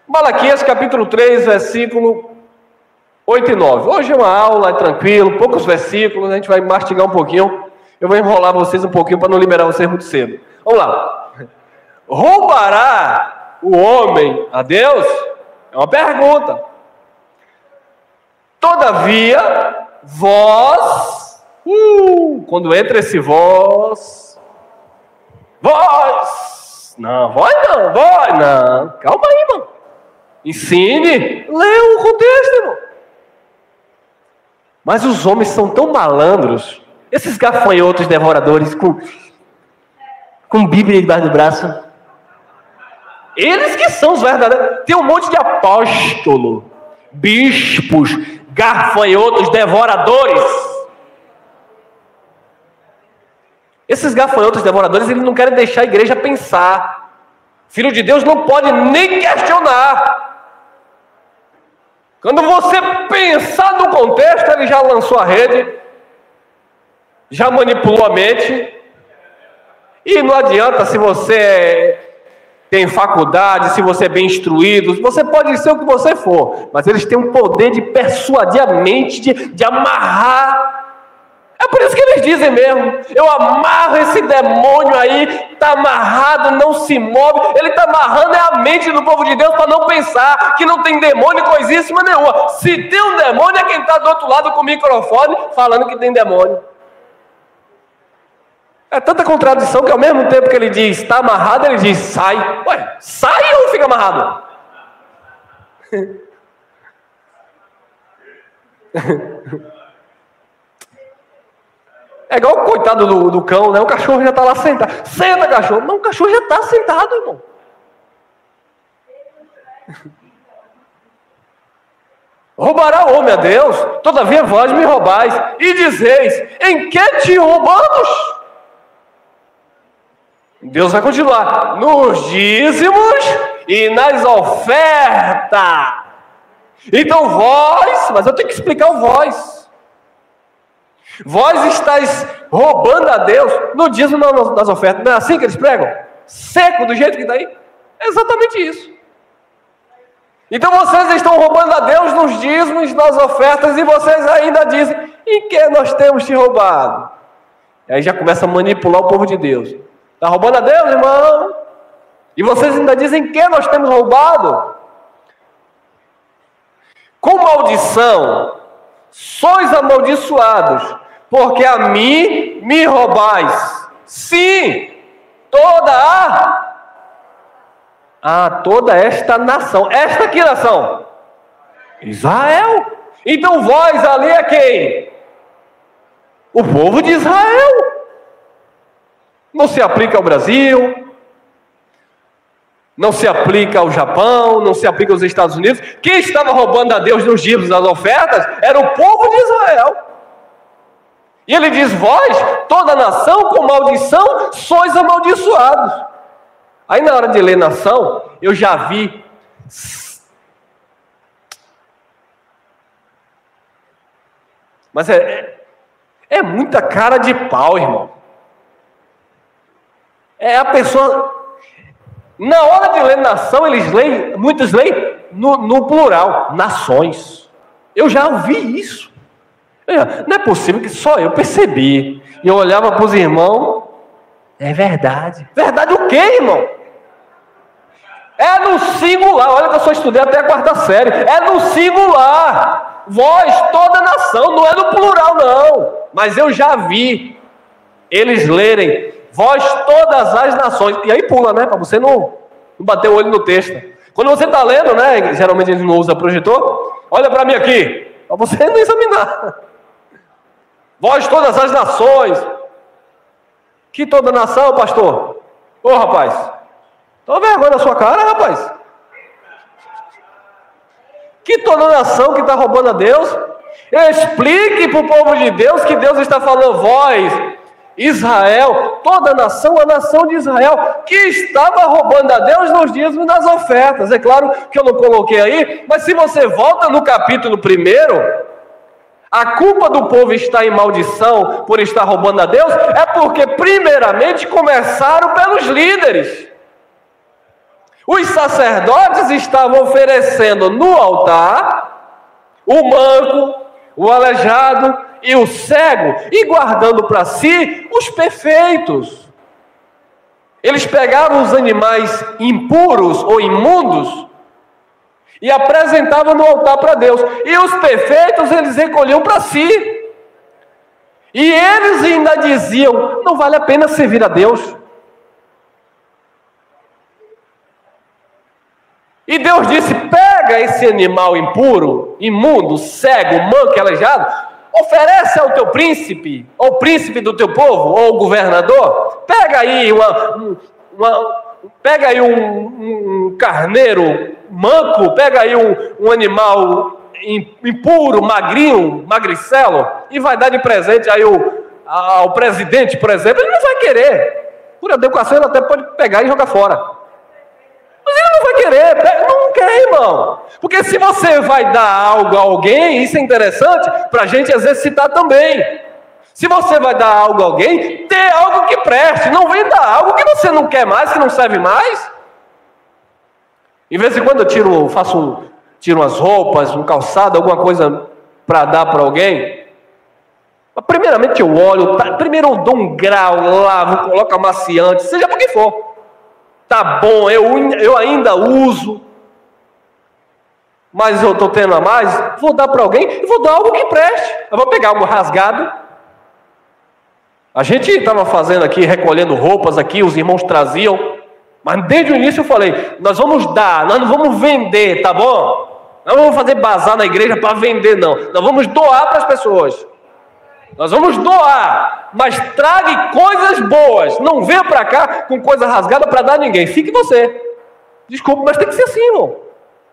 Malaquias capítulo 3, versículo 8 e 9. Hoje é uma aula, é tranquilo, poucos versículos, a gente vai mastigar um pouquinho. Eu vou enrolar vocês um pouquinho para não liberar vocês muito cedo. Vamos lá. Roubará o homem a Deus? É uma pergunta. Todavia, vós, quando entra esse vós, não, vós não, calma aí, irmão. Ensine, leia o contexto, irmão. Mas os homens são tão malandros, esses gafanhotos devoradores com Bíblia debaixo do braço. Eles que são os verdadeiros. Tem um monte de apóstolo, bispos, gafanhotos devoradores. Esses gafanhotos devoradores, eles não querem deixar a igreja pensar. Filho de Deus não pode nem questionar. Quando você pensar no contexto, ele já lançou a rede, já manipulou a mente. E não adianta se você tem faculdade, se você é bem instruído, você pode ser o que você for, mas eles têm um poder de persuadir a mente, de amarrar. É por isso que eles dizem mesmo, eu amarro esse demônio aí, está amarrado, não se move. Ele está amarrando a mente do povo de Deus para não pensar que não tem demônio coisíssima nenhuma. Se tem um demônio é quem está do outro lado com o microfone falando que tem demônio. É tanta contradição que ao mesmo tempo que ele diz está amarrado, ele diz sai. Ué, sai ou fica amarrado? É igual o coitado do cão, né? O cachorro já está lá sentado. Senta, cachorro. Não, o cachorro já está sentado, irmão. Roubará o homem a Deus? Todavia vós me roubais. E dizeis, em que te roubamos? Deus vai continuar. Nos dízimos e nas ofertas. Então vós, mas eu tenho que explicar o vós. Vós estáis roubando a Deus no dízimo das ofertas. Não é assim que eles pregam? Seco, do jeito que está aí? É exatamente isso. Então vocês estão roubando a Deus nos dízimos, nas ofertas, e vocês ainda dizem, em que nós temos te roubado? E aí já começa a manipular o povo de Deus. Está roubando a Deus, irmão? E vocês ainda dizem, em que nós temos roubado? Com maldição, sois amaldiçoados, porque a mim me roubais. Sim, toda esta nação. Esta que nação? Israel. Então vós ali é quem? O povo de Israel. Não se aplica ao Brasil, não se aplica ao Japão, não se aplica aos Estados Unidos. Quem estava roubando a Deus nos dízimos das ofertas era o povo de Israel. E ele diz, vós, toda nação com maldição, sois amaldiçoados. Aí na hora de ler nação, eu já vi. Mas é muita cara de pau, irmão. É a pessoa... Na hora de ler nação, muitos leem no plural, nações. Eu já ouvi isso. Não é possível que só eu percebi. E eu olhava para os irmãos, é verdade. Verdade o quê, irmão? É no singular. Olha que eu só estudei até a 4ª série. É no singular. Vós, toda nação, não é no plural não. Mas eu já vi eles lerem, vós, todas as nações. E aí pula, né? Para você não bater o olho no texto. Quando você está lendo, né? Geralmente eles não usam projetor. Olha para mim aqui. Para você não examinar. Vós, todas as nações. Que toda nação, pastor? Ô, rapaz. Tô vergonha na sua cara, rapaz. Que toda nação que está roubando a Deus. Explique para o povo de Deus que Deus está falando, vós, Israel, toda nação, a nação de Israel, que estava roubando a Deus nos dízimos das ofertas. É claro que eu não coloquei aí, mas se você volta no capítulo 1, a culpa do povo estar em maldição por estar roubando a Deus é porque primeiramente começaram pelos líderes. Os sacerdotes estavam oferecendo no altar o manco, o aleijado e o cego, e guardando para si os perfeitos. Eles pegavam os animais impuros ou imundos e apresentavam no altar para Deus. E os perfeitos eles recolhiam para si. E eles ainda diziam: não vale a pena servir a Deus. E Deus disse: pega esse animal impuro, imundo, cego, manco, aleijado, oferece ao teu príncipe, ao príncipe do teu povo, ou ao governador. Pega aí um carneiro manco, pega aí um animal impuro, magrinho, magricelo, e vai dar de presente aí ao presidente, por exemplo. Ele não vai querer. Por adequação, ele até pode pegar e jogar fora. Mas ele não vai querer, não quer, irmão. Porque se você vai dar algo a alguém, isso é interessante para a gente exercitar também. Se você vai dar algo a alguém, dê algo que preste. Não vem dar algo que você não quer mais, que não serve mais. De vez em quando eu tiro umas roupas, um calçado, alguma coisa para dar para alguém. Mas primeiramente eu olho, primeiro eu dou um grau, lavo, coloco amaciante, seja por que for. Tá bom, eu ainda uso, mas eu estou tendo a mais, vou dar para alguém e vou dar algo que preste. Eu vou pegar algo rasgado. A gente estava fazendo aqui, recolhendo roupas aqui, os irmãos traziam, mas desde o início eu falei: nós vamos dar, nós não vamos vender, tá bom? Não vamos fazer bazar na igreja para vender, não. Nós vamos doar para as pessoas. Nós vamos doar, mas traga coisas boas. Não venha para cá com coisa rasgada para dar a ninguém. Fique você. Desculpa, mas tem que ser assim, irmão.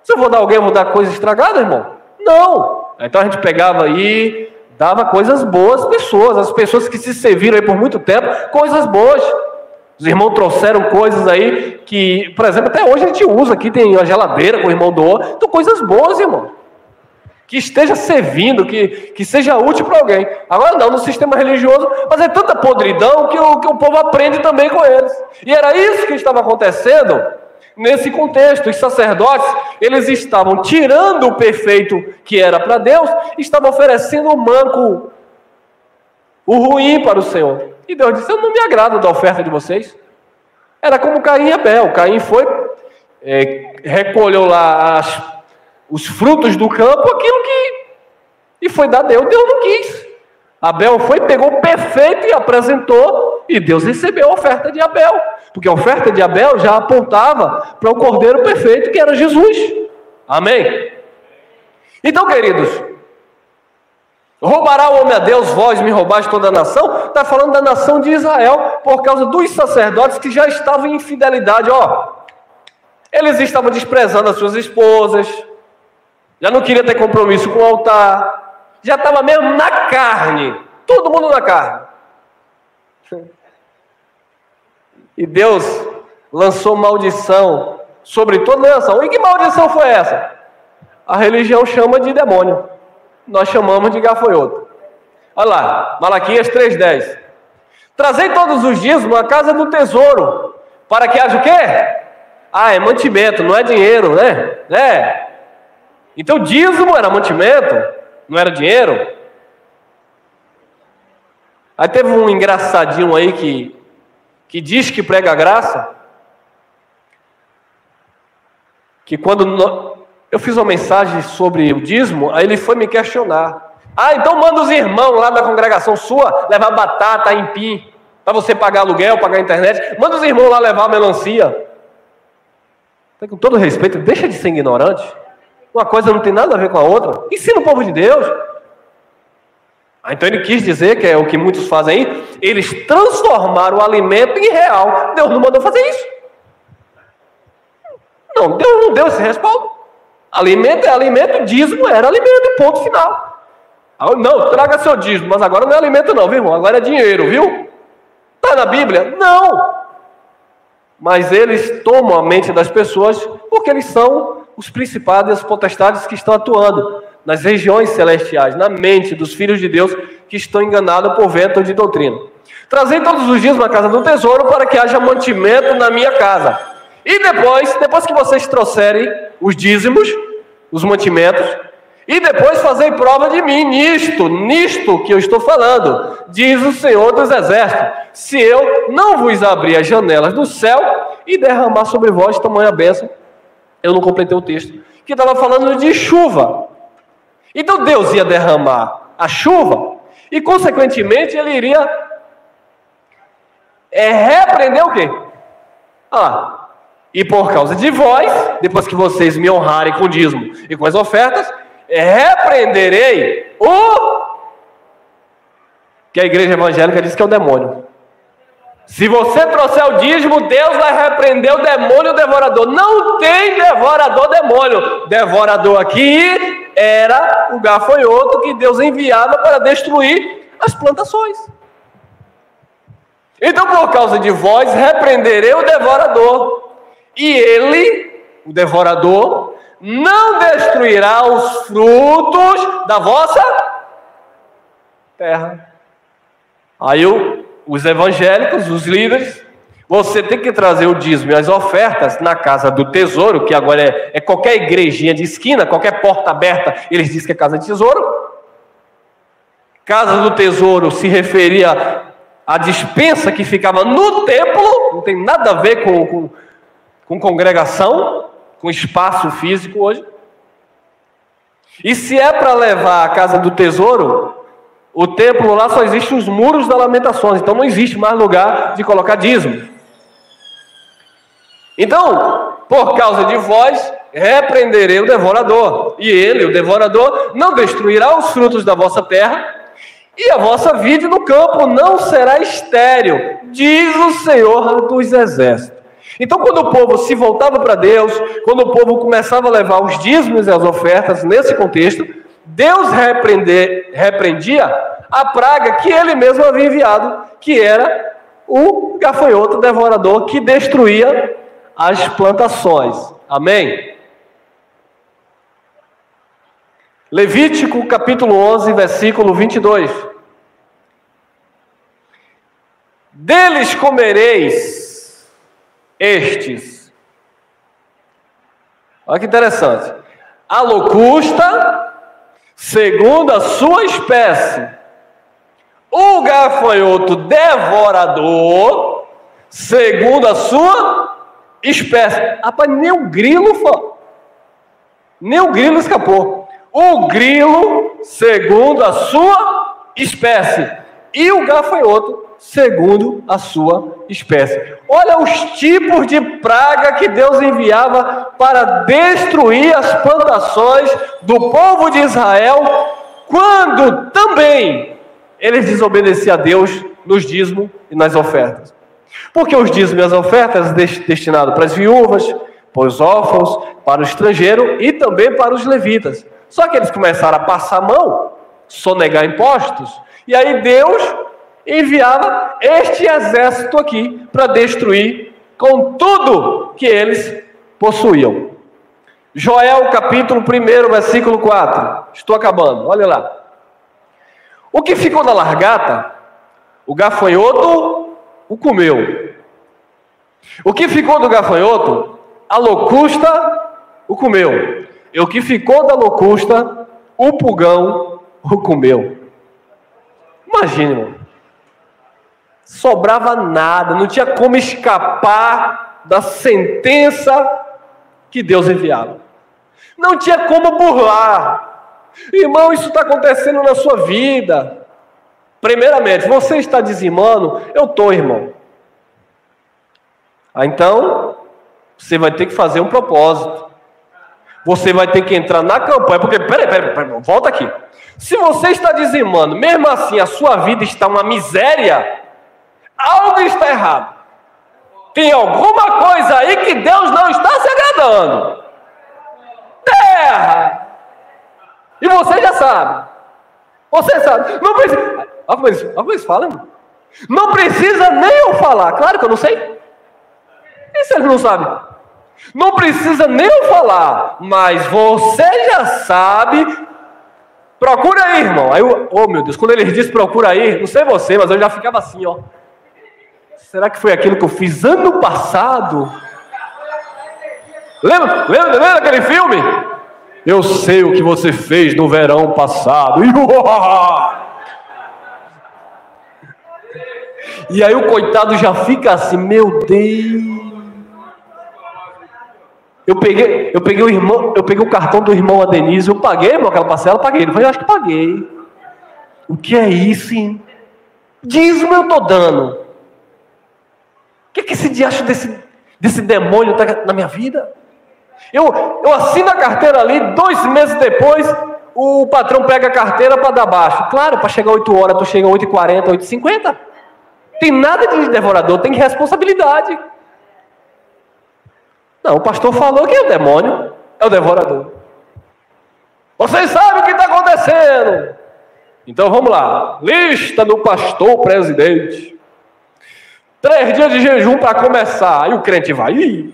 Se eu vou dar a alguém, eu vou dar coisa estragada, irmão? Não. Então a gente pegava aí, dava coisas boas às pessoas. As pessoas que se serviram aí por muito tempo, coisas boas. Os irmãos trouxeram coisas aí que, por exemplo, até hoje a gente usa. Aqui tem uma geladeira que o irmão doou. Então coisas boas, irmão. Que esteja servindo, que seja útil para alguém. Agora não, no sistema religioso, mas é tanta podridão que o povo aprende também com eles. E era isso que estava acontecendo nesse contexto. Os sacerdotes, eles estavam tirando o perfeito que era para Deus, e estavam oferecendo o manco, o ruim para o Senhor. E Deus disse: eu não me agrado da oferta de vocês. Era como Caim e Abel. Caim foi, recolheu lá os frutos do campo, e foi dar a Deus. Deus não quis. Abel foi, pegou o perfeito e apresentou, e Deus recebeu a oferta de Abel, porque a oferta de Abel já apontava para o cordeiro perfeito, que era Jesus. Amém? Então, queridos, roubará o homem a Deus, vós me roubaste toda a nação. Está falando da nação de Israel, por causa dos sacerdotes que já estavam em infidelidade. Eles estavam desprezando as suas esposas, já não queria ter compromisso com o altar, já estava mesmo na carne, todo mundo na carne. E Deus lançou maldição sobre toda a nação. E que maldição foi essa? A religião chama de demônio, nós chamamos de gafanhoto. Olha lá, Malaquias 3,10. Trazei todos os dízimos à casa do tesouro, para que haja o quê? É mantimento, não é dinheiro, né? Então dízimo era mantimento, não era dinheiro. Aí teve um engraçadinho aí que diz que prega a graça, que quando eu fiz uma mensagem sobre o dízimo, aí ele foi me questionar. Então manda os irmãos lá da congregação sua levar batata, aipim, para você pagar aluguel, pagar internet. Manda os irmãos lá levar melancia. Com todo respeito, deixa de ser ignorante. Uma coisa não tem nada a ver com a outra. Ensina o povo de Deus. Então ele quis dizer, que é o que muitos fazem aí, eles transformaram o alimento em real. Deus não mandou fazer isso. Não, Deus não deu esse respaldo. Alimento é alimento, dízimo era alimento, ponto final. Não, traga seu dízimo, mas agora não é alimento não, viu, irmão? Agora é dinheiro, viu? Está na Bíblia? Não. Mas eles tomam a mente das pessoas porque eles são os principados e as potestades que estão atuando nas regiões celestiais, na mente dos filhos de Deus que estão enganados por vento de doutrina. Trazei todos os dias uma casa do tesouro para que haja mantimento na minha casa. E depois que vocês trouxerem os dízimos, os mantimentos, e depois fazei prova de mim nisto que eu estou falando, diz o Senhor dos Exércitos, se eu não vos abrir as janelas do céu e derramar sobre vós tamanha bênção. Eu não completei o texto, que estava falando de chuva. Então Deus ia derramar a chuva e consequentemente ele iria repreender o quê? E por causa de vós, depois que vocês me honrarem com o dízimo e com as ofertas, repreenderei o que a igreja evangélica diz que é o demônio. Se você trouxer o dízimo, Deus vai repreender o demônio devorador. Não tem devorador demônio. Devorador aqui era o gafanhoto que Deus enviava para destruir as plantações. Então, por causa de vós, repreenderei o devorador. E ele, o devorador, não destruirá os frutos da vossa terra. Aí os evangélicos, os líderes, você tem que trazer o dízimo e as ofertas na casa do tesouro, que agora é qualquer igrejinha de esquina, qualquer porta aberta, eles dizem que é casa de tesouro. Casa do tesouro se referia à despensa que ficava no templo, não tem nada a ver com congregação, com espaço físico hoje. E se é para levar a casa do tesouro, o templo lá só existe os muros da Lamentações, então não existe mais lugar de colocar dízimo. Então, por causa de vós, repreenderei o devorador, e ele, o devorador, não destruirá os frutos da vossa terra, e a vossa vide no campo não será estéril, diz o Senhor dos Exércitos. Então, quando o povo se voltava para Deus, quando o povo começava a levar os dízimos e as ofertas nesse contexto, Deus repreendia a praga que ele mesmo havia enviado, que era o gafanhoto devorador que destruía as plantações. Amém? Levítico capítulo 11, versículo 22. Deles comereis estes. Olha que interessante. A locusta, segundo a sua espécie. O gafanhoto devorador, segundo a sua espécie. Rapaz, nem o grilo escapou. O grilo, segundo a sua espécie. E o gafanhoto, segundo a sua espécie. Olha os tipos de praga que Deus enviava para destruir as plantações do povo de Israel, quando também eles desobedeciam a Deus nos dízimos e nas ofertas. Porque os dízimos e as ofertas destinados para as viúvas, para os órfãos, para o estrangeiro e também para os levitas. Só que eles começaram a passar a mão, sonegar impostos, e aí Deus enviava este exército aqui para destruir com tudo que eles possuíam. Joel capítulo 1, versículo 4. Estou acabando, olha lá. O que ficou da largata, o gafanhoto o comeu. O que ficou do gafanhoto, a locusta o comeu. E o que ficou da locusta, o pulgão o comeu. Imagine, irmão. Sobrava nada, não tinha como escapar da sentença que Deus enviava. Não tinha como burlar. Irmão, isso está acontecendo na sua vida. Primeiramente, você está dizimando? Eu estou, irmão. Então, você vai ter que fazer um propósito. Você vai ter que entrar na campanha, porque, peraí, volta aqui. Se você está dizimando, mesmo assim a sua vida está uma miséria, algo está errado. Tem alguma coisa aí que Deus não está se agradando. Terra! E você já sabe. Você sabe. Não precisa. Olha como eles falam, irmão. Não precisa nem eu falar. Claro que eu não sei. E se eles não sabem? Não precisa nem eu falar. Mas você já sabe. Procura aí, irmão. Aí oh meu Deus, quando eles dizem procura aí, não sei você, mas eu já ficava assim, ó. Será que foi aquilo que eu fiz ano passado? Lembra aquele filme? Eu sei o que você fez no verão passado. E aí o coitado já fica assim, meu Deus. Eu peguei o cartão do irmão Adenise, eu paguei, irmão, aquela parcela, paguei. Ele falou, eu acho que paguei. O que é isso, hein? Dízimo eu estou dando. O que é que esse diacho desse demônio está na minha vida? Eu assino a carteira ali, 2 meses depois, o patrão pega a carteira para dar baixo. Claro, para chegar 8 horas, tu chega 8h40, 8h50. Tem nada de devorador, tem responsabilidade. Não, o pastor falou que é o demônio, é o devorador. Vocês sabem o que está acontecendo. Então vamos lá. Lista do pastor presidente. 3 dias de jejum para começar. Aí o crente vai.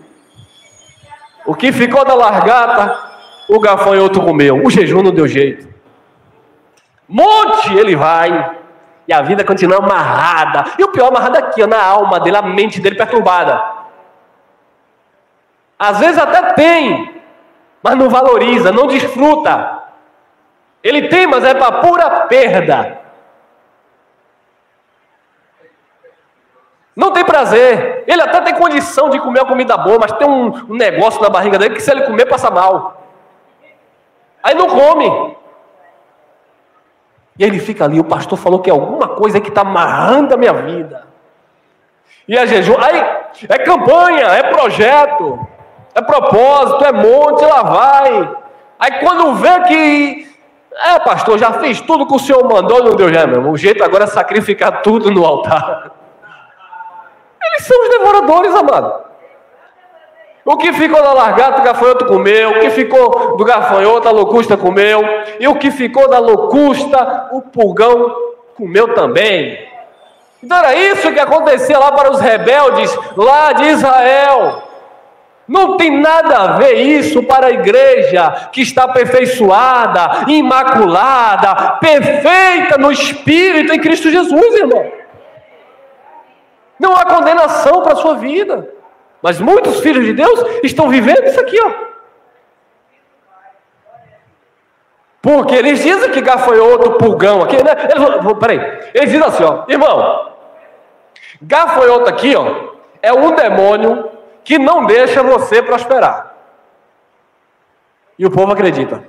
O que ficou da largata, o gafanhoto comeu. O jejum não deu jeito. Monte ele vai. E a vida continua amarrada. E o pior, amarrada aqui, ó, na alma dele, a mente dele perturbada. Às vezes até tem, mas não valoriza, não desfruta. Ele tem, mas é para pura perda. Não tem prazer. Ele até tem condição de comer uma comida boa, mas tem um negócio na barriga dele que se ele comer passa mal. Aí não come. E ele fica ali, o pastor falou que é alguma coisa que está amarrando a minha vida. E é jejum, aí é campanha, é projeto, é propósito, é monte, lá vai. Aí quando vê que, pastor, já fiz tudo que o senhor mandou, não deu já mesmo. O jeito agora é sacrificar tudo no altar. Eles são os devoradores, amado. O que ficou da largata, o gafanhoto comeu. O que ficou do gafanhoto, a locusta comeu. E o que ficou da locusta, o pulgão comeu também. Então era isso que acontecia lá para os rebeldes, lá de Israel. Não tem nada a ver isso para a igreja que está aperfeiçoada, imaculada, perfeita no Espírito em Cristo Jesus, irmão. Não há condenação para a sua vida. Mas muitos filhos de Deus estão vivendo isso aqui, ó. Porque eles dizem que gafanhoto, pulgão aqui, né? Eles dizem assim, ó, irmão, gafanhoto aqui, ó, é um demônio que não deixa você prosperar. E o povo acredita.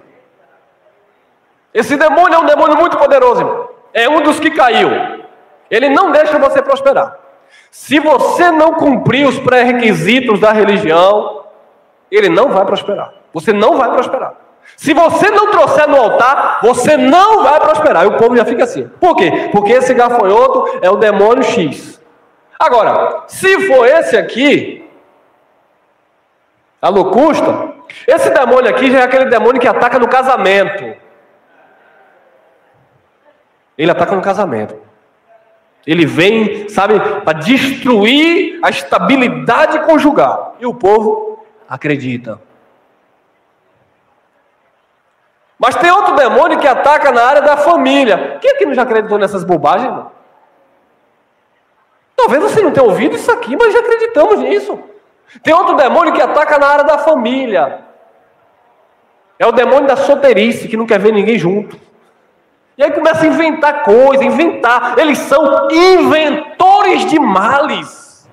Esse demônio é um demônio muito poderoso, irmão. É um dos que caiu. Ele não deixa você prosperar. Se você não cumprir os pré-requisitos da religião, ele não vai prosperar. Você não vai prosperar. Se você não trouxer no altar, você não vai prosperar. E o povo já fica assim. Por quê? Porque esse gafanhoto é o demônio X. Agora, se for esse aqui, a locusta, esse demônio aqui já é aquele demônio que ataca no casamento. Ele ataca no casamento. Ele vem, sabe, para destruir a estabilidade conjugal. E o povo acredita. Mas tem outro demônio que ataca na área da família. Quem aqui não já acreditou nessas bobagens, irmão? Talvez você não tenha ouvido isso aqui, mas já acreditamos nisso. Tem outro demônio que ataca na área da família. É o demônio da solteirice, que não quer ver ninguém junto. E aí começa a inventar coisa, inventar. Eles são inventores de males.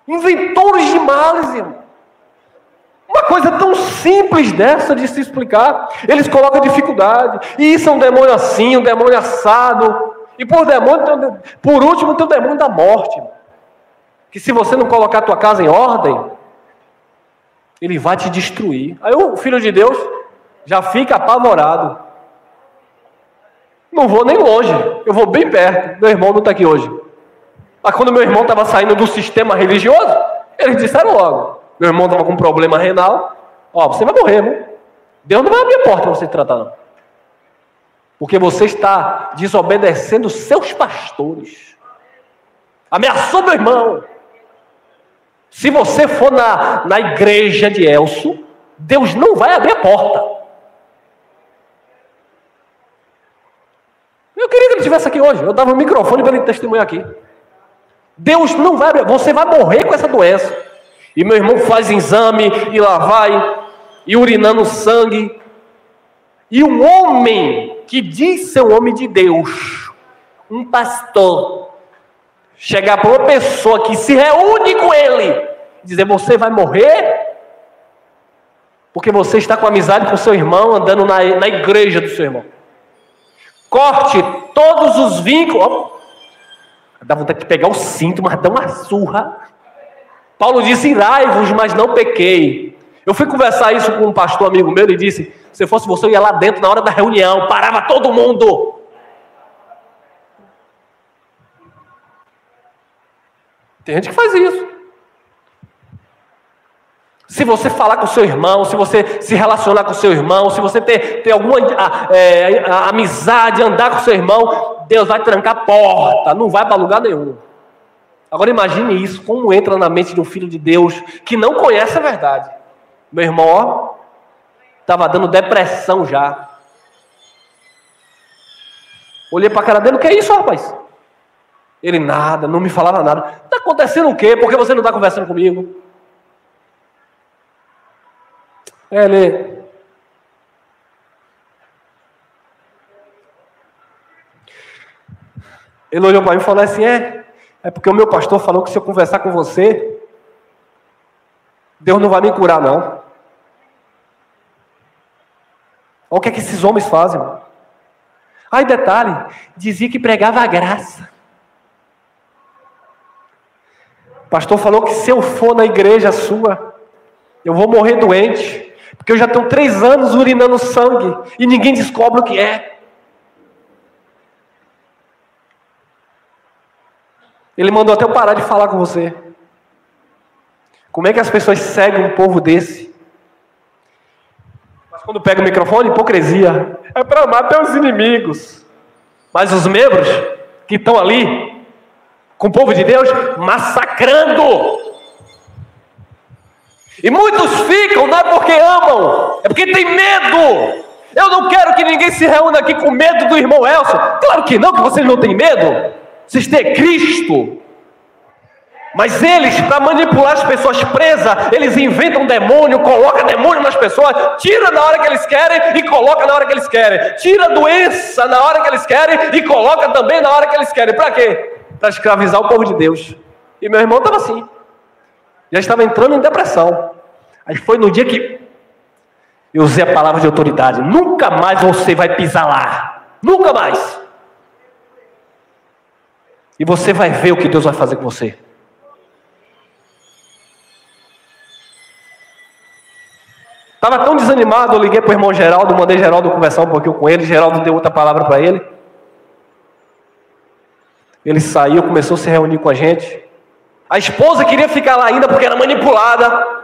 Inventores de males, irmão. Uma coisa tão simples dessa de se explicar. Eles colocam dificuldade. E isso é um demônio assim, um demônio assado. E por último tem o demônio da morte, irmão. Que se você não colocar a tua casa em ordem, ele vai te destruir. Aí o filho de Deus já fica apavorado. Não vou nem longe, eu vou bem perto. Meu irmão não está aqui hoje. Mas quando meu irmão estava saindo do sistema religioso, eles disseram logo. Meu irmão estava com um problema renal. Ó, você vai morrer, viu? Deus não vai abrir a porta para você tratar, não. Porque você está desobedecendo seus pastores. Ameaçou meu irmão. Se você for na igreja de Elcio, Deus não vai abrir a porta. Eu queria que ele estivesse aqui hoje. Eu dava o microfone para ele testemunhar aqui. Deus não vai abrir. Você vai morrer com essa doença. E meu irmão faz exame, e lá vai, e urinando sangue. E um homem que diz ser um homem de Deus, um pastor, chegar para uma pessoa que se reúne com ele, dizer: você vai morrer porque você está com amizade com seu irmão, andando na igreja do seu irmão. Corte todos os vínculos. Oh, dá vontade de pegar o cinto, mas dá uma surra. Paulo disse: irai-vos, mas não pequei. Eu fui conversar isso com um pastor amigo meu, ele disse: se fosse você, eu ia lá dentro na hora da reunião, parava todo mundo. Tem gente que faz isso. Se você falar com o seu irmão, se você se relacionar com o seu irmão, se você ter alguma amizade, andar com o seu irmão, Deus vai trancar a porta, não vai para lugar nenhum. Agora imagine isso, como entra na mente de um filho de Deus que não conhece a verdade. Meu irmão, ó, estava dando depressão já. Olhei para a cara dele: o que é isso, rapaz? Ele: nada, não me falava nada. Está acontecendo o quê? Por que você não está conversando comigo? Ele olhou para mim e falou assim: é porque o meu pastor falou que se eu conversar com você, Deus não vai me curar, não. Olha o que é que esses homens fazem, mano. Aí detalhe, dizia que pregava a graça. O pastor falou que se eu for na igreja sua, eu vou morrer doente, porque eu já tenho 3 anos urinando sangue e ninguém descobre o que é. Ele mandou até eu parar de falar com você. Como é que as pessoas seguem um povo desse? Mas quando pega o microfone, hipocrisia. É para amar até os inimigos. Mas os membros que estão ali, com o povo de Deus, massacrando. E muitos ficam, não é porque amam, é porque tem medo. Eu não quero que ninguém se reúna aqui com medo do irmão Elcio. Claro que não, que vocês não têm medo. Vocês têm Cristo. Mas eles, para manipular as pessoas presas, eles inventam demônio, colocam demônio nas pessoas, tira na hora que eles querem e coloca na hora que eles querem. Tira a doença na hora que eles querem e coloca também na hora que eles querem. Para quê? Para escravizar o povo de Deus. E meu irmão estava assim. Já estava entrando em depressão. Aí foi no dia que eu usei a palavra de autoridade: nunca mais você vai pisar lá. Nunca mais. E você vai ver o que Deus vai fazer com você. Estava tão desanimado, eu liguei para o irmão Geraldo, mandei Geraldo conversar um pouquinho com ele. Geraldo deu outra palavra para ele. Ele saiu, começou a se reunir com a gente. A esposa queria ficar lá ainda porque era manipulada.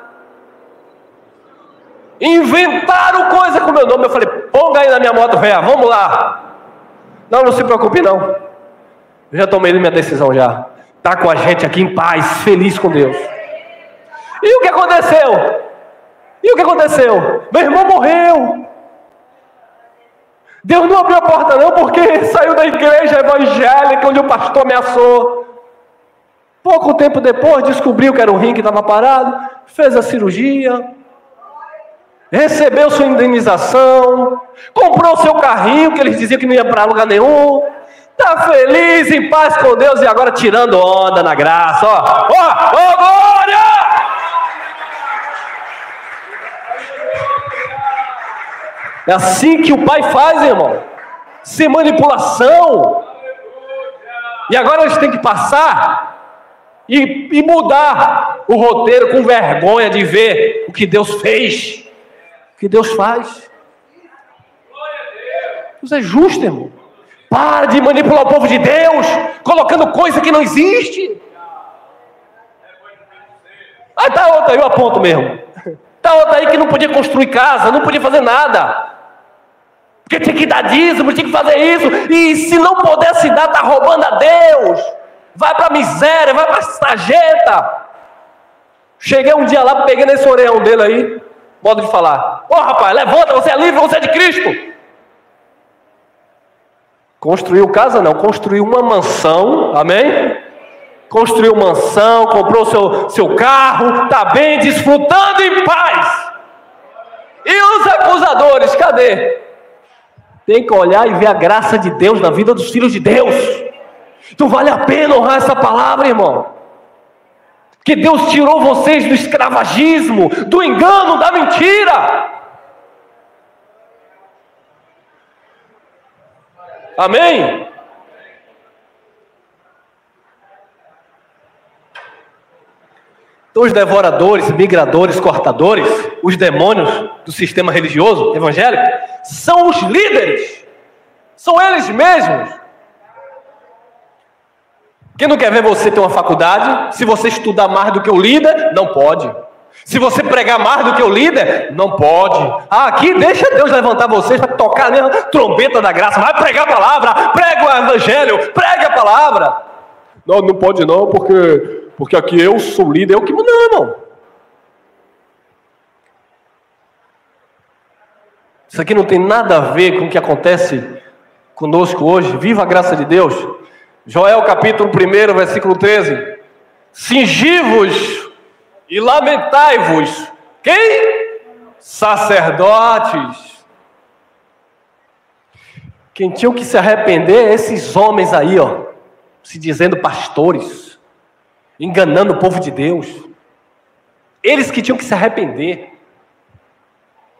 Inventaram coisa com o meu nome. Eu falei: ponga aí na minha moto, véia, vamos lá. Não se preocupe não. Eu já tomei minha decisão já. Está com a gente aqui em paz, feliz com Deus. E o que aconteceu? Meu irmão morreu. Deus não abriu a porta não, porque saiu da igreja evangélica onde o pastor ameaçou. Pouco tempo depois descobriu que era o rim que estava parado, fez a cirurgia, recebeu sua indenização, comprou seu carrinho, que eles diziam que não ia para lugar nenhum, está feliz, em paz com Deus e agora tirando onda na graça. Ó, glória! É assim que o pai faz, irmão. Sem manipulação. E agora eles têm que passar e mudar o roteiro com vergonha de ver o que Deus fez. O que Deus faz. Deus é justo, irmão. Para de manipular o povo de Deus, colocando coisa que não existe. Ah, tá outra aí, eu aponto mesmo. Tá outra aí que não podia construir casa, não podia fazer nada. Porque tinha que dar dízimo, tinha que fazer isso. E se não pudesse dar, está roubando a Deus. Vai para a miséria, vai para a sarjeta. Cheguei um dia lá, peguei nesse orelhão dele aí, modo de falar: ô rapaz, levanta, você é livre, você é de Cristo. Construiu casa não, construiu uma mansão, amém? construiu mansão, comprou seu carro, está bem, desfrutando em paz. E os acusadores, cadê? Tem que olhar e ver a graça de Deus na vida dos filhos de Deus. Então vale a pena honrar essa palavra, irmão. Que Deus tirou vocês do escravagismo, do engano, da mentira. Amém? Então os devoradores, migradores, cortadores, os demônios do sistema religioso, evangélico, são os líderes. São eles mesmos. Quem não quer ver você ter uma faculdade? Se você estudar mais do que o líder, não pode. Se você pregar mais do que o líder, não pode. Aqui deixa Deus levantar vocês para tocar a trombeta da graça. Vai pregar a palavra, prega o evangelho, prega a palavra. Não, não pode não, porque aqui eu sou líder, eu que... Não, irmão. Isso aqui não tem nada a ver com o que acontece conosco hoje. Viva a graça de Deus. Joel capítulo 1, versículo 13. Cingi-vos e lamentai-vos. Quem? Sacerdotes. Quem tinham que se arrepender, esses homens aí, ó, se dizendo pastores, enganando o povo de Deus. Eles que tinham que se arrepender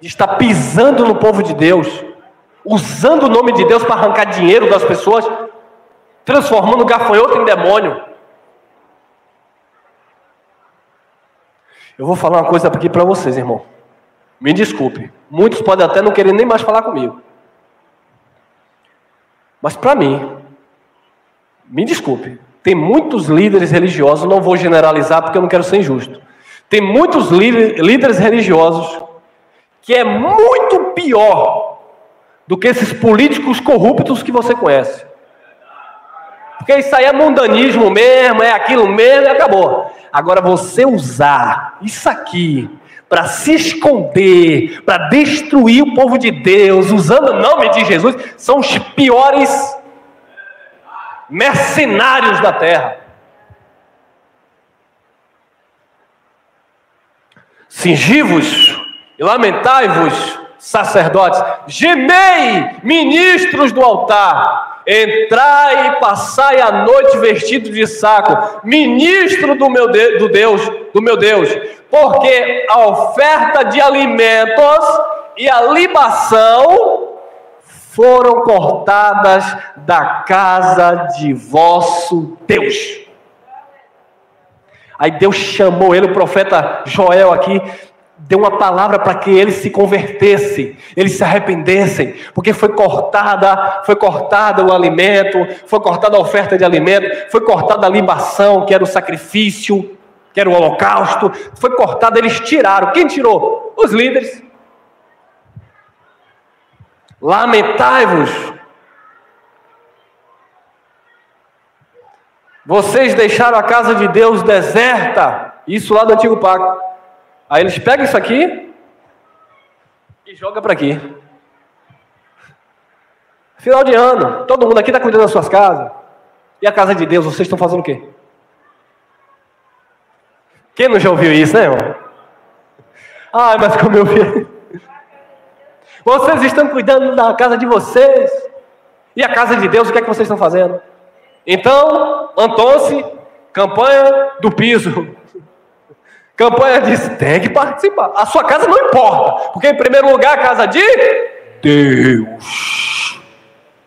de estar pisando no povo de Deus, usando o nome de Deus para arrancar dinheiro das pessoas, transformando o gafanhoto em demônio. Eu vou falar uma coisa aqui para vocês, irmão. Me desculpe. Muitos podem até não querer nem mais falar comigo. Mas para mim, me desculpe, tem muitos líderes religiosos, não vou generalizar porque eu não quero ser injusto. Tem muitos líderes religiosos que é muito pior do que esses políticos corruptos que você conhece. Porque isso aí é mundanismo mesmo, é aquilo mesmo e acabou. Agora você usar isso aqui para se esconder, para destruir o povo de Deus, usando o nome de Jesus, são os piores mercenários da terra. Cingi-vos e lamentai-vos, sacerdotes, gemei, ministros do altar. Entrai e passai a noite vestido de saco, ministro do meu Deus, porque a oferta de alimentos e a libação foram cortadas da casa de vosso Deus. Aí Deus chamou ele, o profeta Joel aqui, deu uma palavra para que eles se convertessem, eles se arrependessem, porque foi cortada o alimento, foi cortada a oferta de alimento, foi cortada a libação, que era o sacrifício, que era o holocausto, foi cortada, eles tiraram. Quem tirou? Os líderes. Lamentai-vos. Vocês deixaram a casa de Deus deserta, isso lá do Antigo Pacto. Aí eles pegam isso aqui e jogam para aqui. Final de ano, todo mundo aqui está cuidando das suas casas. E a casa de Deus, vocês estão fazendo o quê? Quem não já ouviu isso, né, irmão? Ai, mas como eu vi. Vocês estão cuidando da casa de vocês. E a casa de Deus, o que é que vocês estão fazendo? Então, Antônio, campanha do piso. Campanha diz, tem que participar. A sua casa não importa, porque em primeiro lugar a casa de Deus.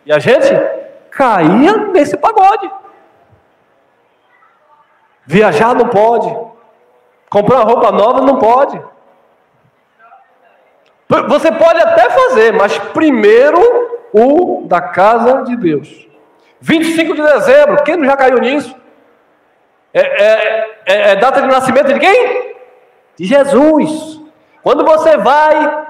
E a gente caía nesse pagode. Viajar não pode. Comprar uma roupa nova não pode. Você pode até fazer, mas primeiro o da casa de Deus. 25 de dezembro, quem não já caiu nisso? É data de nascimento de quem? De Jesus. Quando você vai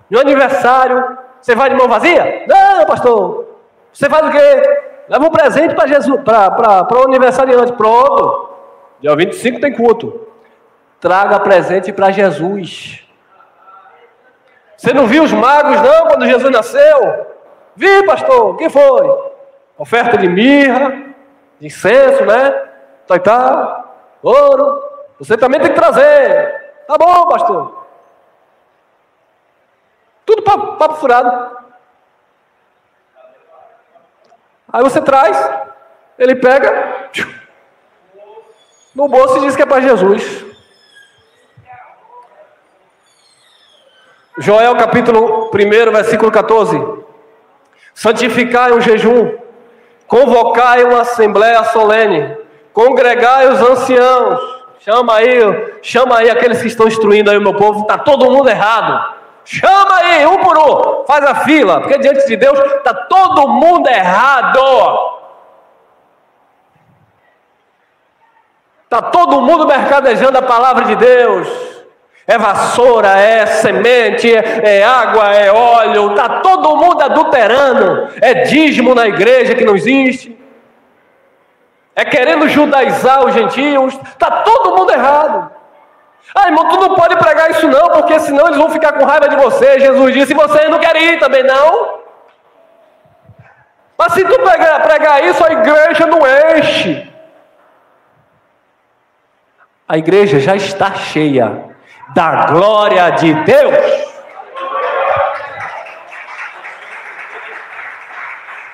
no aniversário, você vai de mão vazia? Não, pastor. Você faz o quê? Leva um presente para Jesus, para o aniversariante. Pronto. Dia 25 tem culto. Traga presente para Jesus. Você não viu os magos, não, quando Jesus nasceu? Vi, pastor. O que foi? Oferta de mirra, de incenso, né? Tá, ouro, você também tem que trazer. Tá bom, pastor. Tudo papo furado. Aí você traz, ele pega, no bolso e diz que é para Jesus. Joel capítulo 1, versículo 14. Santificai o jejum, convocai uma assembléia solene, congregai os anciãos. Chama aí aqueles que estão instruindo aí o meu povo, está todo mundo errado. Chama aí, um por um, faz a fila, porque diante de Deus está todo mundo errado. Está todo mundo mercadejando a palavra de Deus. É vassoura, é semente, é água, é óleo. Está todo mundo adulterando. É dízimo na igreja que não existe. É querendo judaizar os gentios. Está todo mundo errado. Ah, irmão, tu não pode pregar isso não, porque senão eles vão ficar com raiva de você. Jesus disse, e você não quer ir também não. Mas se tu pregar isso, a igreja não enche. A igreja já está cheia da glória de Deus.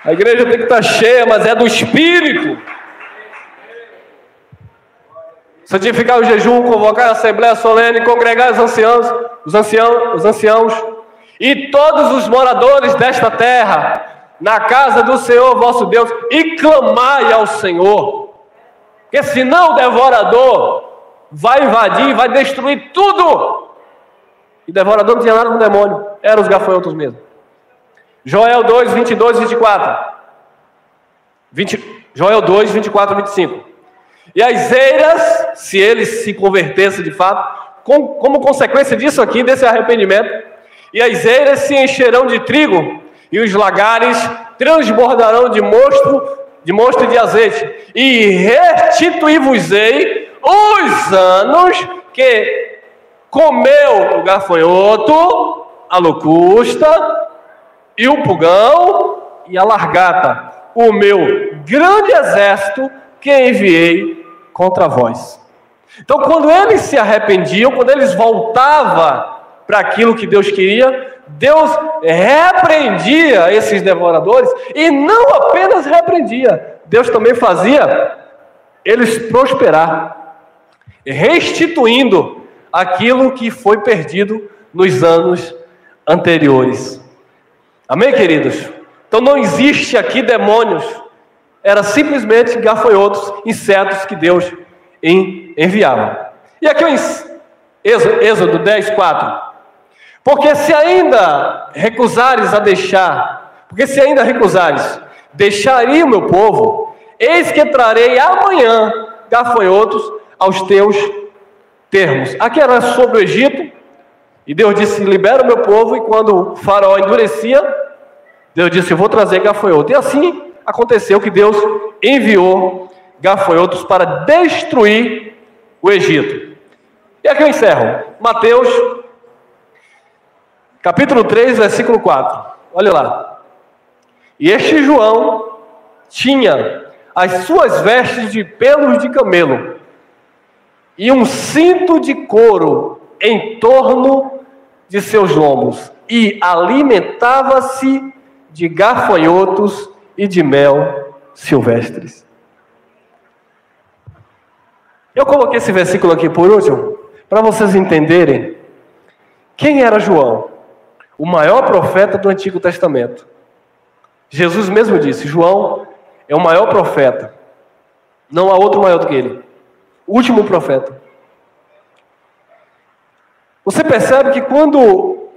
A igreja tem que estar cheia, mas é do Espírito. Santificar o jejum, convocar a assembléia solene, congregar os anciãos e todos os moradores desta terra na casa do Senhor vosso Deus e clamai ao Senhor, porque senão o devorador vai invadir, vai destruir tudo. E devorador não tinha nada com demônio, eram os gafanhotos mesmo. Joel 2, 22 e 24. Joel 2, 24 e 25. E as eiras, se eles se convertessem de fato, como consequência disso aqui, desse arrependimento, e as eiras se encherão de trigo, e os lagares transbordarão de mosto e de azeite, e restituir-vos-ei os anos que comeu o gafanhoto, a locusta, e o pulgão, e a largata, o meu grande exército que enviei contra vós. Então, quando eles se arrependiam, quando eles voltavam para aquilo que Deus queria, Deus repreendia esses devoradores, e não apenas repreendia, Deus também fazia eles prosperar, restituindo aquilo que foi perdido nos anos anteriores. Amém, queridos? Então não existe aqui demônios, era simplesmente gafanhotos, insetos que Deus enviava. E aqui o Êxodo 10, 4. Porque se ainda recusares deixaria o meu povo, eis que trarei amanhã gafanhotos aos teus termos. Aqui era sobre o Egito, e Deus disse, libera o meu povo, e quando o faraó endurecia, Deus disse, eu vou trazer gafanhoto. E assim aconteceu que Deus enviou gafanhotos para destruir o Egito. E aqui eu encerro. Mateus, capítulo 3, versículo 4. Olha lá. E este João tinha as suas vestes de pelos de camelo e um cinto de couro em torno de seus lombos, e alimentava-se de gafanhotos e de mel silvestres. Eu coloquei esse versículo aqui por último, para vocês entenderem quem era João, o maior profeta do Antigo Testamento. Jesus mesmo disse, João é o maior profeta, não há outro maior do que ele, o último profeta. Você percebe que quando,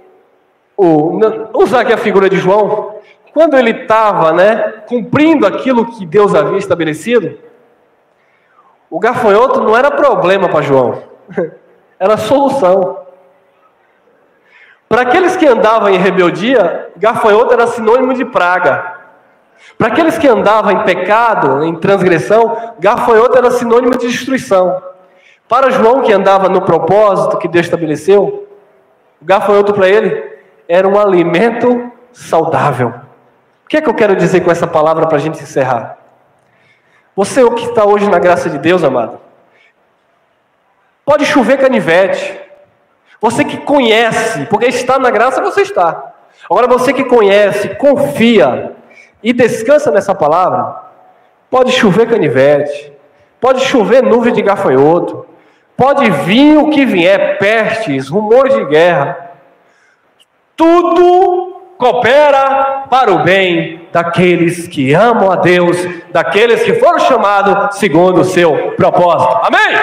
usar aqui a figura de João, quando ele estava, cumprindo aquilo que Deus havia estabelecido, o gafanhoto não era problema para João, era solução. Para aqueles que andavam em rebeldia, gafanhoto era sinônimo de praga. Para aqueles que andavam em pecado, em transgressão, gafanhoto era sinônimo de destruição. Para João, que andava no propósito que Deus estabeleceu, o gafanhoto para ele era um alimento saudável. O que é que eu quero dizer com essa palavra para a gente encerrar? Você que está hoje na graça de Deus, amado, pode chover canivete. Você que conhece, porque está na graça, você está. Agora você que conhece, confia e descansa nessa palavra, pode chover canivete, pode chover nuvem de gafanhoto, pode vir o que vier, pestes, rumores de guerra. Tudo coopera para o bem daqueles que amam a Deus, daqueles que foram chamados segundo o seu propósito. Amém?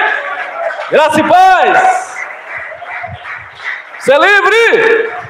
Graça e paz! Ser livre!